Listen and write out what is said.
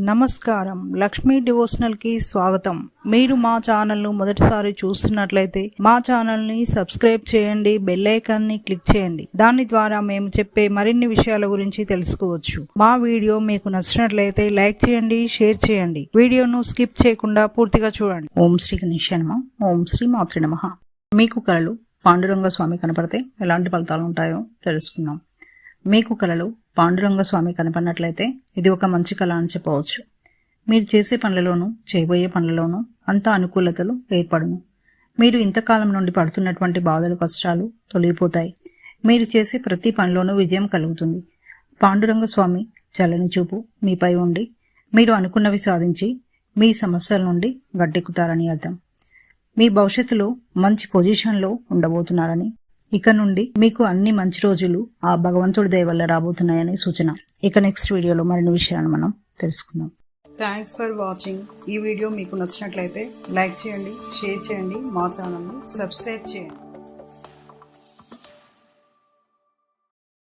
నమస్కారం, లక్ష్మీ డివోషనల్ కి స్వాగతం. మీరు మా ఛానల్ ను మొదటిసారి చూస్తున్నట్లయితే మా ఛానల్ ని సబ్స్క్రైబ్ చేయండి, బెల్ ఐకాన్ ని క్లిక్ చేయండి. దాని ద్వారా మేము చెప్పే మరిన్ని విషయాల గురించి తెలుసుకోవచ్చు. మా వీడియో మీకు నచ్చినట్లయితే లైక్ చేయండి, షేర్ చేయండి. వీడియోను స్కిప్ చేయకుండా పూర్తిగా చూడండి. ఓం శ్రీ గణేశాయ నమః. ఓం శ్రీ మాత్రే నమః. మీకు కలలు పాండురంగ స్వామి కనపడితే ఎలాంటి ఫలితాలు ఉంటాయో తెలుసుకుందాం. మీకు కలలు పాండురంగ స్వామి కనపడినట్లయితే ఇది ఒక మంచి కళ అని చెప్పవచ్చు. మీరు చేసే పనులలోనూ చేయబోయే పనులలోనూ అంతా అనుకూలతలు ఏర్పడును. మీరు ఇంతకాలం నుండి పడుతున్నటువంటి బాధలు కష్టాలు తొలగిపోతాయి. మీరు చేసే ప్రతి పనిలోనూ విజయం కలుగుతుంది. పాండురంగ స్వామి చల్లని చూపు మీపై ఉండి మీరు అనుకున్నవి సాధించి మీ సమస్యల నుండి గట్టెక్కుతారని అర్థం. మీ భవిష్యత్తులో మంచి పొజిషన్లో ఉండబోతున్నారని, ఇక నుండి మీకు అన్ని మంచి రోజులు ఆ భగవంతుడి దయ వల్ల రాబోతున్నాయని సూచన. ఇక నెక్స్ట్ వీడియోలో మరిన్ని విషయాలను మనం తెలుసుకుందాం. Thanks for watching. ఈ వీడియో మీకు నచ్చినట్లయితే లైక్ చేయండి, షేర్ చేయండి, మా ఛానల్ని సబ్స్క్రైబ్ చేయండి.